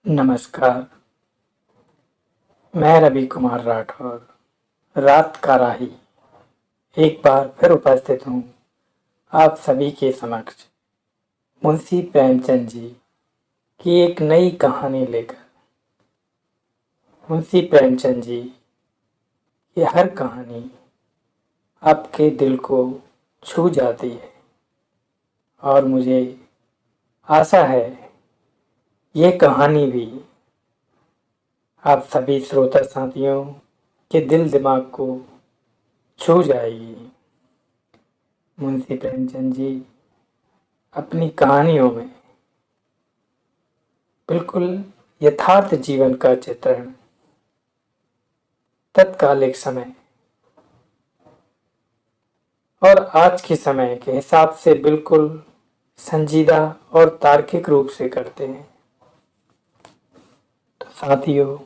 नमस्कार, मैं रवि कुमार राठौर रात का राही एक बार फिर उपस्थित हूँ आप सभी के समक्ष मुंशी प्रेमचंद जी की एक नई कहानी लेकर। मुंशी प्रेमचंद जी की हर कहानी आपके दिल को छू जाती है और मुझे आशा है ये कहानी भी आप सभी श्रोता साथियों के दिल दिमाग को छू जाएगी। मुंशी प्रेमचंद जी अपनी कहानियों में बिल्कुल यथार्थ जीवन का चित्रण तत्कालिक समय और आज के समय के हिसाब से बिल्कुल संजीदा और तार्किक रूप से करते हैं। तो साथियों,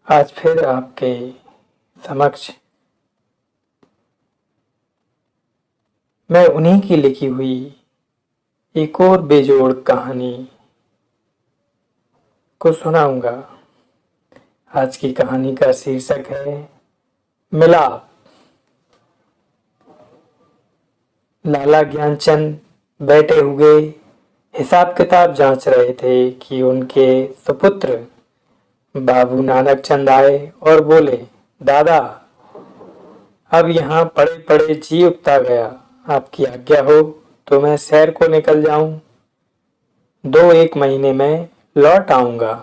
आज फिर आपके समक्ष मैं उन्हीं की लिखी हुई एक और बेजोड़ कहानी को सुनाऊंगा। आज की कहानी का शीर्षक है मिलाप। लाला ज्ञानचंद बैठे हुए हिसाब किताब जांच रहे थे कि उनके सुपुत्र बाबू नानक चंद आए और बोले, दादा, अब यहाँ पड़े पड़े जी उगता गया। आपकी आज्ञा हो तो मैं शहर को निकल जाऊं। 2-1 महीने में लौट आऊंगा।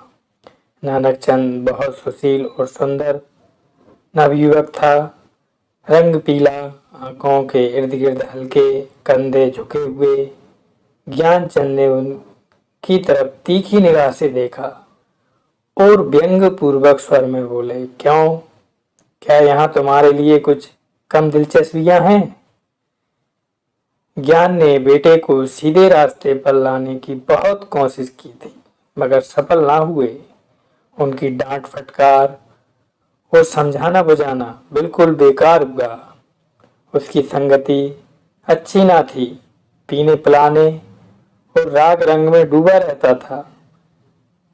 नानक चंद बहुत सुशील और सुंदर नवयुवक था। रंग पीला, आंखों के इर्द गिर्द हल्के, कंधे झुके हुए। ज्ञानचंद ने उनकी तरफ तीखी निगाह से देखा और व्यंग पूर्वक स्वर में बोले, क्यों, क्या यहाँ तुम्हारे लिए कुछ कम दिलचस्पियां हैं? ज्ञान ने बेटे को सीधे रास्ते पर लाने की बहुत कोशिश की थी, मगर सफल ना हुए। उनकी डांट फटकार और समझाना बुझाना बिल्कुल बेकार हुआ। उसकी संगति अच्छी ना थी, पीने पिलाने और राग रंग में डूबा रहता था।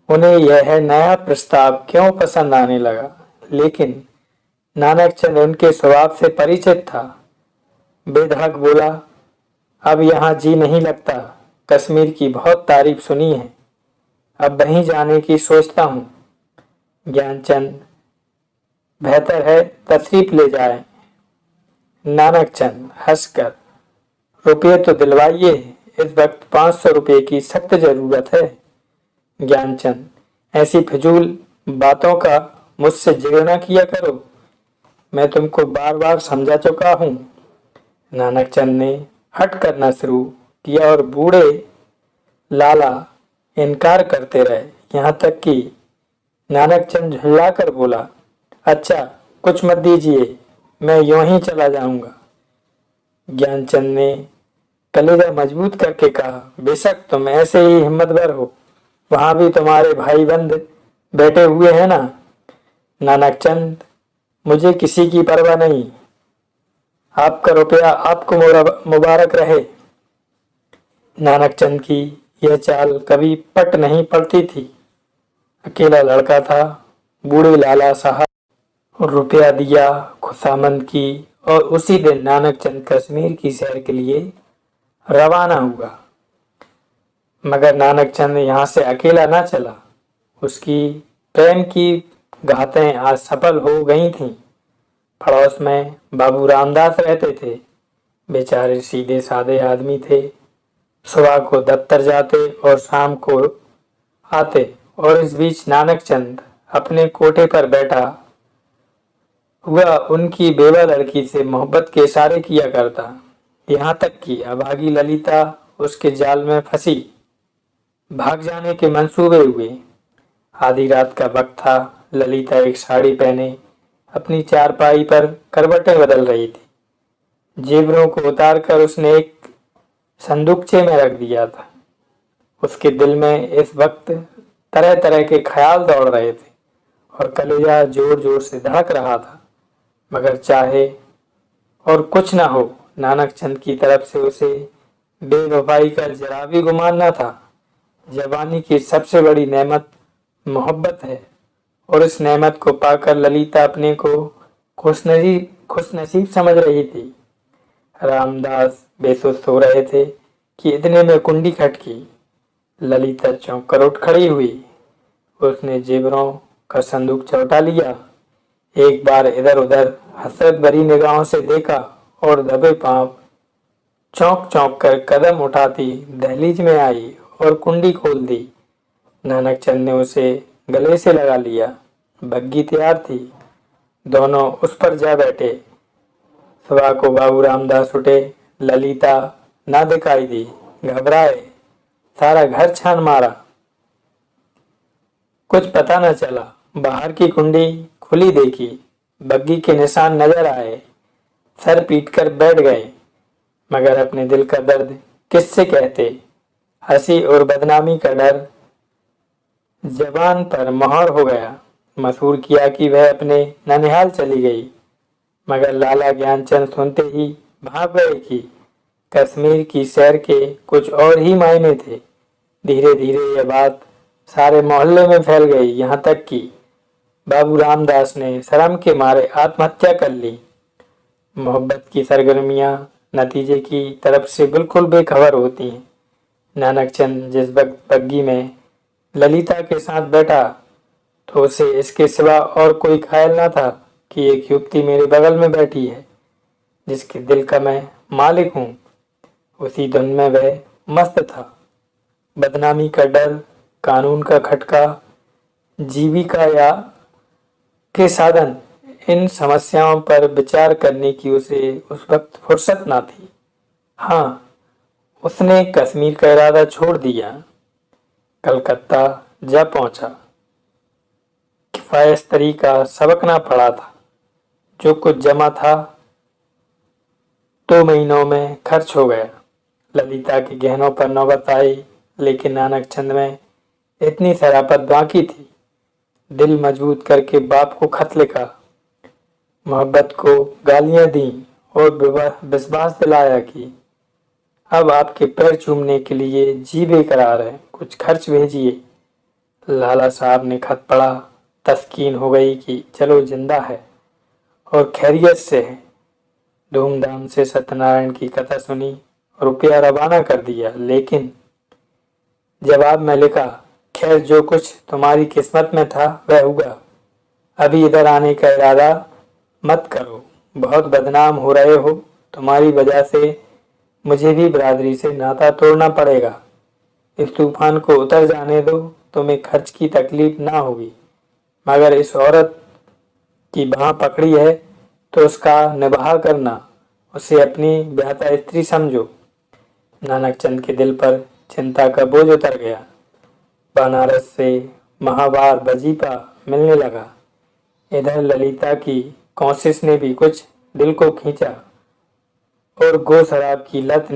उन्हें यह नया प्रस्ताव क्यों पसंद आने लगा, लेकिन नानक चंद उनके स्वभाव से परिचित था। बेधड़क बोला, अब यहाँ जी नहीं लगता। कश्मीर की बहुत तारीफ सुनी है, अब वहीं जाने की सोचता हूँ। ज्ञानचंद, बेहतर है तशरीफ ले जाएं। नानक चंद हंसकर, रुपये तो दिलवाइए, इस वक्त 500 रुपये की सख्त जरूरत है। ज्ञानचंद, ऐसी फिजूल बातों का मुझसे जिक्र न किया करो, मैं तुमको बार बार समझा चुका हूँ। नानक चंद ने हट करना शुरू किया और बूढ़े लाला इनकार करते रहे, यहाँ तक कि नानक चंद झुल्ला कर बोला, अच्छा, कुछ मत दीजिए, मैं यूं ही चला जाऊंगा। ज्ञानचंद ने कलेजा मजबूत करके कहा, बेशक तुम ऐसे ही हिम्मतवर हो, वहां भी तुम्हारे भाई बंद बैठे हुए हैं ना। नानक चंद, मुझे किसी की परवाह नहीं, आपका रुपया आपको मुबारक रहे। नानक चंद की यह चाल कभी पट नहीं पड़ती थी। अकेला लड़का था। बूढ़े लाला साहब रुपया दिया, खुशामंद की और उसी दिन नानक चंद कश्मीर की सैर के लिए रवाना हुआ। मगर नानक चंद यहाँ से अकेला ना चला। उसकी प्रेम की घातें आज सफल हो गई थीं। पड़ोस में बाबू रामदास रहते थे। बेचारे सीधे साधे आदमी थे। सुबह को दफ्तर जाते और शाम को आते, और इस बीच नानक चंद अपने कोठे पर बैठा हुआ उनकी बेवा लड़की से मोहब्बत के इशारे किया करता। यहाँ तक कि अभागी ललिता उसके जाल में फंसी। भाग जाने के मंसूबे हुए। आधी रात का वक्त था। ललिता एक साड़ी पहने अपनी चारपाई पर करवटें बदल रही थी। जेवरों को उतारकर उसने एक संदूकचे में रख दिया था। उसके दिल में इस वक्त तरह तरह के ख्याल दौड़ रहे थे और कलेजा जोर जोर से धड़क रहा था। मगर चाहे और कुछ न हो, नानक चंद की तरफ से उसे बेवफाई का जरा भी गुमान न था। जवानी की सबसे बड़ी नेमत मोहब्बत है और इस नेमत को पाकर ललिता अपने को खुशनसीब समझ रही थी। रामदास बेसुध सो रहे थे कि इतने में कुंडी खटकी। ललिता चौंक कर उठ खड़ी हुई। उसने जेवरों का संदूक चौंटा लिया, एक बार इधर उधर हसरत भरी निगाहों से देखा और दबे पांव चौंक चौंक कर कदम उठाती दहलीज में आई और कुंडी खोल दी। नानक चंद ने उसे गले से लगा लिया। बग्गी तैयार थी, दोनों उस पर जा बैठे। सुबह को बाबू रामदास उठे, ललिता ना दिखाई दी। घबराए, सारा घर छान मारा, कुछ पता न चला। बाहर की कुंडी खुली देखी, बग्गी के निशान नजर आए। सर पीट कर बैठ गए, मगर अपने दिल का दर्द किससे कहते। हंसी और बदनामी का डर जबान पर मोहर हो गया। मशहूर किया कि वह अपने ननिहाल चली गई, मगर लाला ज्ञानचंद सुनते ही भाग गए कि कश्मीर की सैर के कुछ और ही मायने थे। धीरे धीरे यह बात सारे मोहल्ले में फैल गई, यहाँ तक कि बाबू रामदास ने शर्म के मारे आत्महत्या कर ली। मोहब्बत की सरगर्मियां नतीजे की तरफ से बिल्कुल बेखबर होती हैं। नानक चंद जिस वक्त बग्गी में ललिता के साथ बैठा तो उसे इसके सिवा और कोई ख्याल न था कि एक युवती मेरे बगल में बैठी है, जिसके दिल का मैं मालिक हूँ। उसी धुन में वह मस्त था। बदनामी का डर, कानून का खटका, जीविका या के साधन, इन समस्याओं पर विचार करने की उसे उस वक्त फुर्सत ना थी। हाँ, उसने कश्मीर का इरादा छोड़ दिया। कलकत्ता जा पहुंचा। किफायतरी का सबक ना पड़ा था। जो कुछ जमा था 2 महीनों में खर्च हो गया। ललिता के गहनों पर नौबत आई, लेकिन नानक चंद में इतनी शराफत बाकी थी। दिल मजबूत करके बाप को खत लिखा, मोहब्बत को गालियां दी और विश्वास दिलाया कि अब आपके पैर चूमने के लिए जी बेकरार है, कुछ खर्च भेजिए। लाला साहब ने खत पढ़ा, तस्कीन हो गई कि चलो जिंदा है और खैरियत से है। धूमधाम से सत्यनारायण की कथा सुनी, रुपया रवाना कर दिया। लेकिन जवाब में लिखा, खैर जो कुछ तुम्हारी किस्मत में था वह हुआ। अभी इधर आने का इरादा मत करो, बहुत बदनाम हो रहे हो। तुम्हारी वजह से मुझे भी बिरादरी से नाता तोड़ना पड़ेगा। इस तूफान को उतर जाने दो, तुम्हें खर्च की तकलीफ ना होगी, मगर इस औरत की बाह पकड़ी है तो उसका निबाह करना, उसे अपनी ब्याहता स्त्री समझो। नानक चंद के दिल पर चिंता का बोझ उतर गया। बनारस से महावार वजीफा मिलने लगा। इधर ललिता की कोशिश ने भी कुछ दिल को खींचा और गो शराब की लत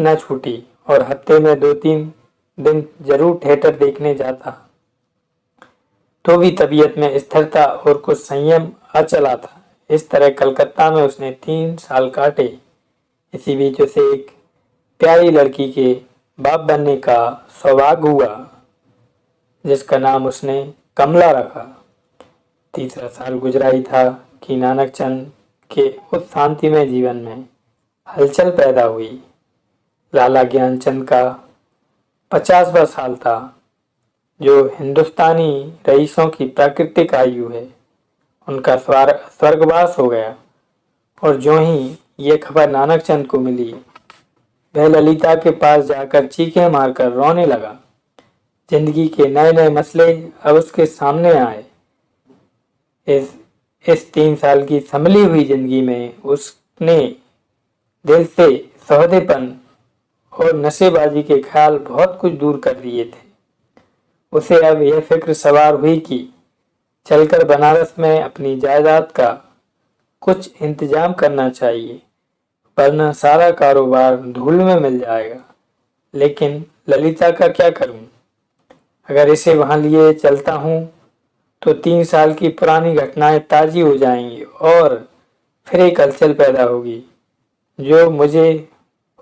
न छूटी और हफ्ते में 2-3 दिन जरूर थिएटर देखने जाता। तो भी तबीयत में स्थिरता और कुछ संयम आ चला था। इस तरह कलकत्ता में उसने 3 साल काटे। इसी बीच उसे एक प्यारी लड़की के बाप बनने का सौभाग्य हुआ, जिसका नाम उसने कमला रखा। तीसरा साल गुजरा ही था कि नानक चंद के उस शांतिमय जीवन में हलचल पैदा हुई। लाला ज्ञानचंद का 50वां साल था, जो हिंदुस्तानी रईसों की प्राकृतिक आयु है। उनका स्वर्गवास हो गया और जो ही ये खबर नानक चंद को मिली, वह ललिता के पास जाकर चीखें मारकर रोने लगा। जिंदगी के नए नए मसले अब उसके सामने आए। इस 3 साल की संभली हुई जिंदगी में उसने दिल से सौदेपन और नशेबाजी के ख्याल बहुत कुछ दूर कर दिए थे। उसे अब यह फिक्र सवार हुई कि चलकर बनारस में अपनी जायदाद का कुछ इंतजाम करना चाहिए, वरना सारा कारोबार धूल में मिल जाएगा। लेकिन ललिता का क्या करूं? अगर इसे वहां लिए चलता हूं तो 3 साल की पुरानी घटनाएं ताजी हो जाएंगी और फिर एक हलचल पैदा होगी जो मुझे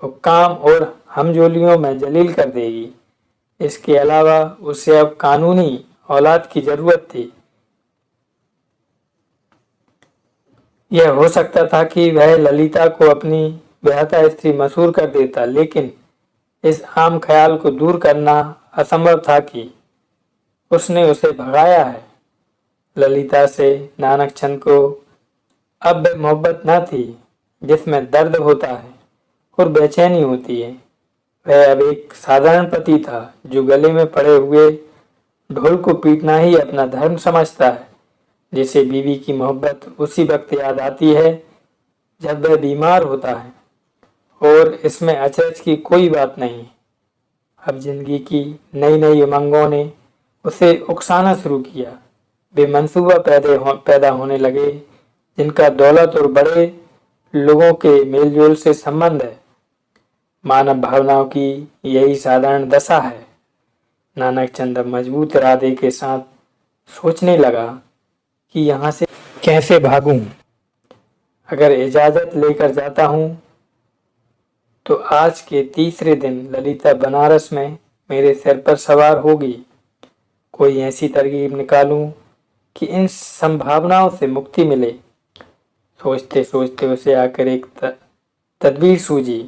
हुक्काम और हमजोलियों में जलील कर देगी। इसके अलावा उसे अब कानूनी औलाद की जरूरत थी। यह हो सकता था कि वह ललिता को अपनी ब्याहता स्त्री मशहूर कर देता, लेकिन इस आम ख्याल को दूर करना असंभव था कि उसने उसे भगाया है। ललिता से नानकचंद को अब मोहब्बत न थी जिसमें दर्द होता है और बेचैनी होती है। वह अब एक साधारण पति था जो गले में पड़े हुए ढोल को पीटना ही अपना धर्म समझता है, जिसे बीवी की मोहब्बत उसी वक्त याद आती है जब वह बीमार होता है। और इसमें अचरज की कोई बात नहीं। अब जिंदगी की नई नई उमंगों ने उसे उकसाना शुरू किया। वे मंसूबा पैदा होने लगे जिनका दौलत और बड़े लोगों के मेलजोल से संबंध है। मानव भावनाओं की यही साधारण दशा है। नानकचंद अब मजबूत इरादे के साथ सोचने लगा कि यहाँ से कैसे भागूं। अगर इजाजत लेकर जाता हूँ तो आज के तीसरे दिन ललिता बनारस में मेरे सिर पर सवार होगी। कोई ऐसी तरकीब निकालूं कि इन संभावनाओं से मुक्ति मिले। सोचते सोचते उसे आकर एक तदबीर सूझी।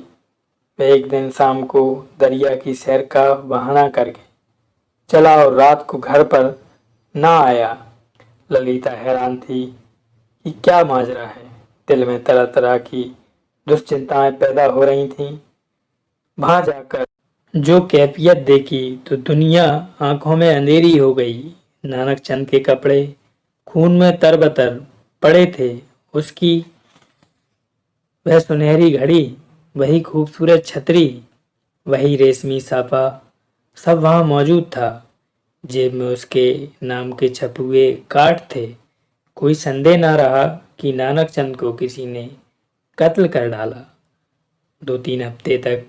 वह एक दिन शाम को दरिया की सैर का बहाना करके चला और रात को घर पर ना आया। ललिता हैरान थी कि क्या माजरा है। दिल में तरह तरह की दुश्चिंताएं पैदा हो रही थीं। वहां जाकर जो कैफियत देखी तो दुनिया आंखों में अंधेरी हो गई। नानकचंद के कपड़े खून में तरबतर पड़े थे। उसकी वह सुनहरी घड़ी, वही खूबसूरत छतरी, वही रेशमी साफा, सब वहां मौजूद था। जेब में उसके नाम के छपे हुए कार्ड थे। कोई संदेह न रहा कि नानकचंद को किसी ने कत्ल कर डाला। 2-3 हफ्ते तक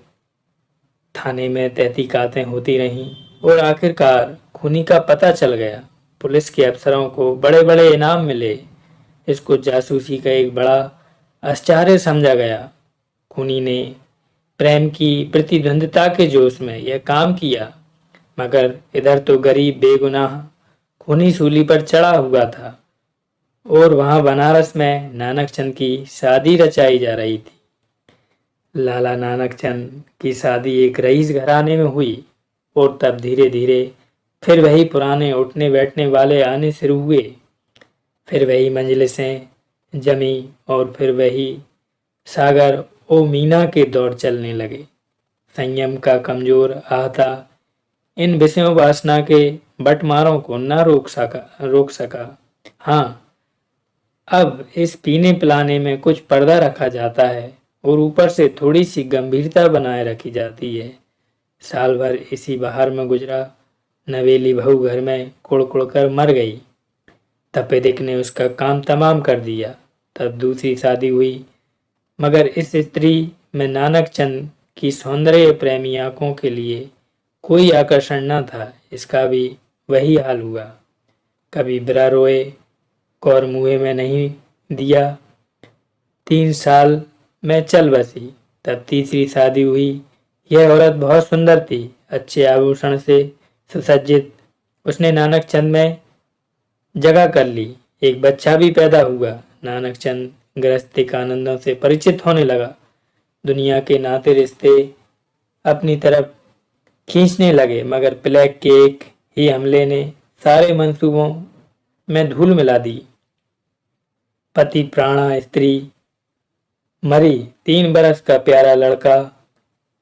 थाने में तहकीकातें होती रहीं और आखिरकार खूनी का पता चल गया। पुलिस के अफसरों को बड़े बड़े इनाम मिले। इसको जासूसी का एक बड़ा आश्चर्य समझा गया। खूनी ने प्रेम की प्रतिद्वंद्विता के जोश में यह काम किया, मगर इधर तो गरीब बेगुनाह खूनी सूली पर चढ़ा हुआ था और वहां बनारस में नानकचंद की शादी रचाई जा रही थी। लाला नानकचंद की शादी एक रईस घराने में हुई और तब धीरे धीरे फिर वही पुराने उठने बैठने वाले आने शुरू हुए। फिर वही मंजलिसें जमी और फिर वही सागर ओ मीना के दौर चलने लगे। संयम का कमजोर आहता इन विषयों वासना के बटमारों को न रोक सका। हाँ, अब इस पीने पिलाने में कुछ पर्दा रखा जाता है और ऊपर से थोड़ी सी गंभीरता बनाए रखी जाती है। साल भर इसी बहार में गुजरा। नवेली बहू घर में कुड़ कर मर गई। तपेदिक ने उसका काम तमाम कर दिया। तब दूसरी शादी हुई, मगर इस स्त्री में नानकचंद की सौंदर्य प्रेमी आंखों के लिए कोई आकर्षण न था। इसका भी वही हाल हुआ। कभी बिरा रोए कौर मुँह में नहीं दिया। 3 साल में चल बसी। तब तीसरी शादी हुई। यह औरत बहुत सुंदर थी, अच्छे आभूषण से सुसज्जित। उसने नानकचंद में जगह कर ली। एक बच्चा भी पैदा हुआ। नानकचंद गृहस्थिक आनंदों से परिचित होने लगा। दुनिया के नाते रिश्ते अपनी तरफ खींचने लगे, मगर प्लेग के एक ही हमले ने सारे मंसूबों में धूल मिला दी। पति प्राणा, स्त्री मरी। 3 बरस का प्यारा लड़का